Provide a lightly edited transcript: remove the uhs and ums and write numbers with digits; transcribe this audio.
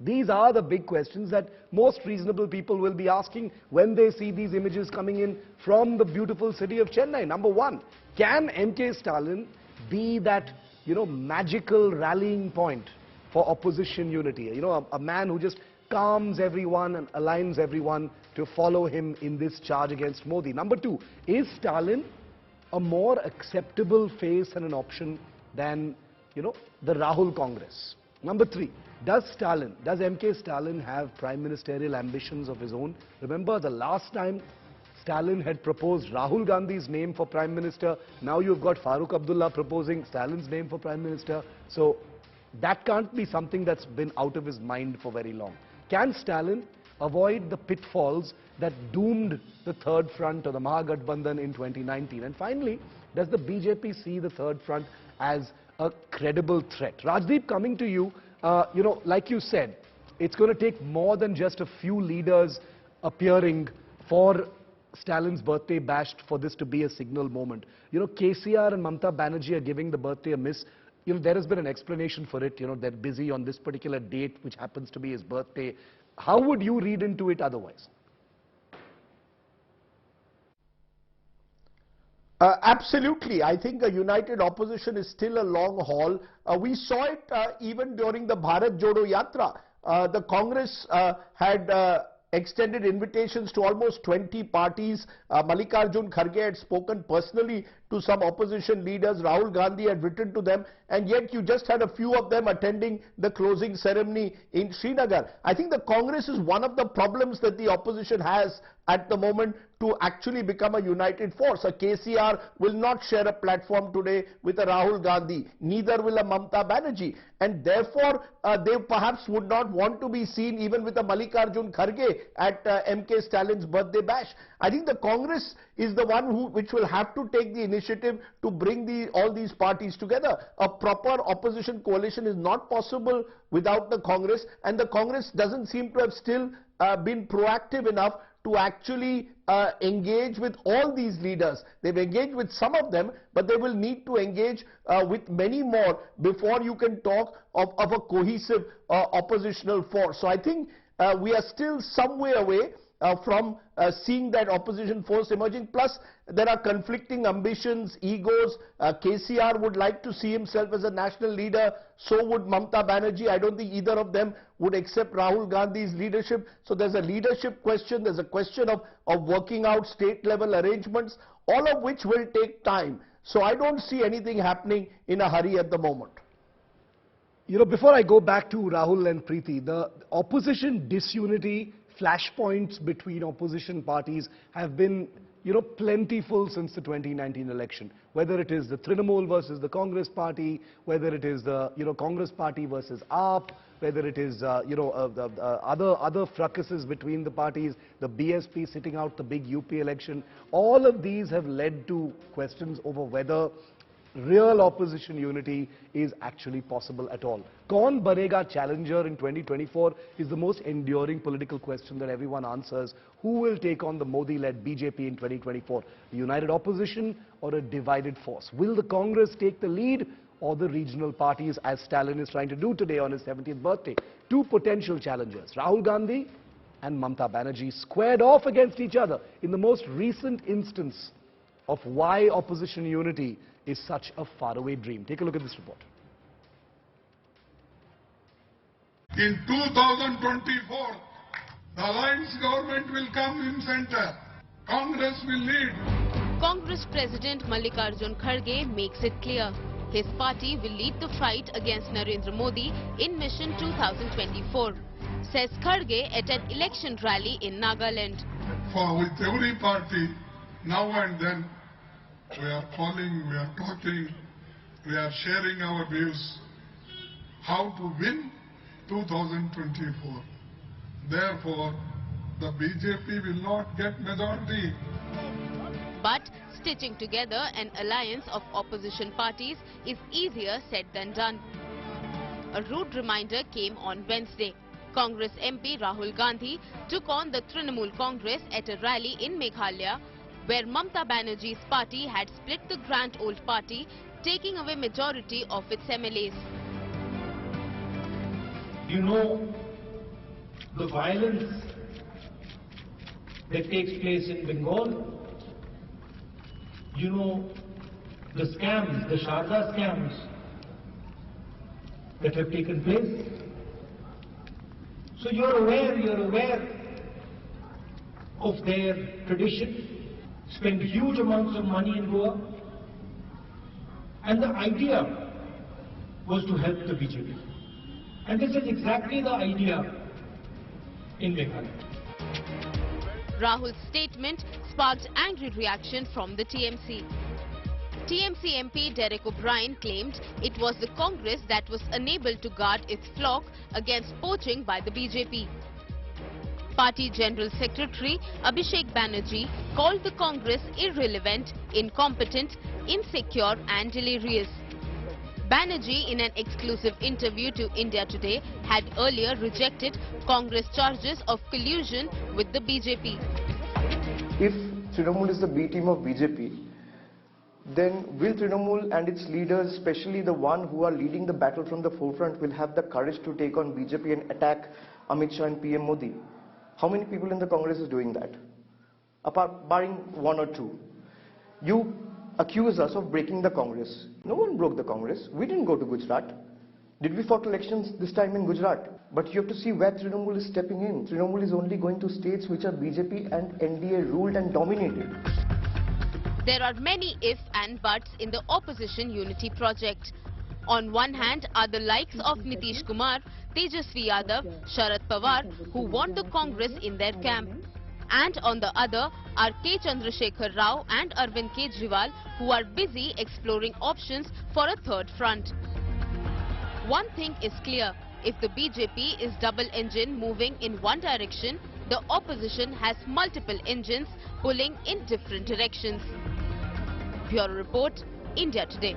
These are the big questions that most reasonable people will be asking when they see these images coming in from the beautiful city of Chennai. Number one, can M.K. Stalin be that, magical rallying point for opposition unity? A man who just calms everyone and aligns everyone to follow him in this charge against Modi. Number two, is Stalin a more acceptable face and an option than, the Rahul Congress? Number three, does M.K. Stalin have prime ministerial ambitions of his own? Remember the last time Stalin had proposed Rahul Gandhi's name for Prime Minister. Now you've got Farooq Abdullah proposing Stalin's name for Prime Minister. So that can't be something that's been out of his mind for very long. Can Stalin avoid the pitfalls that doomed the Third Front or the Mahagathbandhan in 2019? And finally, does the BJP see the Third Front as a credible threat? Rajdeep, coming to you, like you said, it's going to take more than just a few leaders appearing for Stalin's birthday bash for this to be a signal moment. KCR and Mamta Banerjee are giving the birthday a miss. There has been an explanation for it. They're busy on this particular date, which happens to be his birthday. How would you read into it otherwise? Absolutely. I think a united opposition is still a long haul. We saw it even during the Bharat Jodo Yatra. The Congress had extended invitations to almost 20 parties. Mallikarjun Kharge had spoken personally to some opposition leaders. Rahul Gandhi had written to them, and yet you just had a few of them attending the closing ceremony in Srinagar. I think the Congress is one of the problems that the opposition has at the moment to actually become a united force. A KCR will not share a platform today with a Rahul Gandhi, neither will a Mamta Banerjee, and therefore they perhaps would not want to be seen even with a Mallikarjun Kharge at M.K. Stalin's birthday bash. I think the Congress is the one which will have to take the initiative to bring all these parties together. A proper opposition coalition is not possible without the Congress, and the Congress doesn't seem to have still been proactive enough to actually engage with all these leaders. They've engaged with some of them, but they will need to engage with many more before you can talk of a cohesive oppositional force. So I think we are still some way away from seeing that opposition force emerging. Plus, there are conflicting ambitions, egos. KCR would like to see himself as a national leader. So would Mamta Banerjee. I don't think either of them would accept Rahul Gandhi's leadership. So there's a leadership question. There's a question of working out state-level arrangements, all of which will take time. So I don't see anything happening in a hurry at the moment. Before I go back to Rahul and Preeti, the opposition disunity, flashpoints between opposition parties have been, plentiful since the 2019 election. Whether it is the Trinamool versus the Congress party, whether it is the, Congress party versus AAP, whether it is, other fracases between the parties, the BSP sitting out the big UP election, all of these have led to questions over whether real opposition unity is actually possible at all. Kaun banega challenger in 2024 is the most enduring political question that everyone answers. Who will take on the Modi-led BJP in 2024? A united opposition or a divided force? Will the Congress take the lead or the regional parties, as Stalin is trying to do today on his 70th birthday? Two potential challengers, Rahul Gandhi and Mamta Banerjee, squared off against each other in the most recent instance of why opposition unity is such a faraway dream. Take a look at this report. In 2024, the alliance government will come in center. Congress will lead. Congress President Mallikarjun Kharge makes it clear. His party will lead the fight against Narendra Modi in Mission 2024, says Kharge at an election rally in Nagaland. With every party, now and then, we are calling, we are talking, we are sharing our views how to win 2024. Therefore, the BJP will not get majority. But stitching together an alliance of opposition parties is easier said than done. A rude reminder came on Wednesday. Congress MP Rahul Gandhi took on the Trinamool Congress at a rally in Meghalaya, where Mamta Banerjee's party had split the Grand Old Party, taking away majority of its MLAs. You know the violence that takes place in Bengal, you know, the scams, the Sharda scams that have taken place. So you're aware of their tradition, spend huge amounts of money in Goa, and the idea was to help the BJP. And this is exactly the idea in Meghalaya. Rahul's statement sparked angry reaction from the TMC. TMC MP Derek O'Brien claimed it was the Congress that was unable to guard its flock against poaching by the BJP. Party General Secretary Abhishek Banerjee called the Congress irrelevant, incompetent, insecure and delirious. Banerjee, in an exclusive interview to India Today, had earlier rejected Congress charges of collusion with the BJP. If Trinamool is the B team of BJP, then will Trinamool and its leaders, especially the one who are leading the battle from the forefront, will have the courage to take on BJP and attack Amit Shah and PM Modi? How many people in the Congress is doing that? Apart, barring one or two. You accuse us of breaking the Congress. No one broke the Congress. We didn't go to Gujarat. Did we fought elections this time in Gujarat? But you have to see where Trinamool is stepping in. Trinamool is only going to states which are BJP and NDA ruled and dominated. There are many if and buts in the opposition unity project. On one hand are the likes of Nitish Kumar, Tejasvi Yadav, Sharad Pawar, who want the Congress in their camp. And on the other are K. Chandrasekhar Rao and Arvind Kejriwal, who are busy exploring options for a third front. One thing is clear, if the BJP is double engine moving in one direction, the opposition has multiple engines pulling in different directions. Bureau Report, India Today.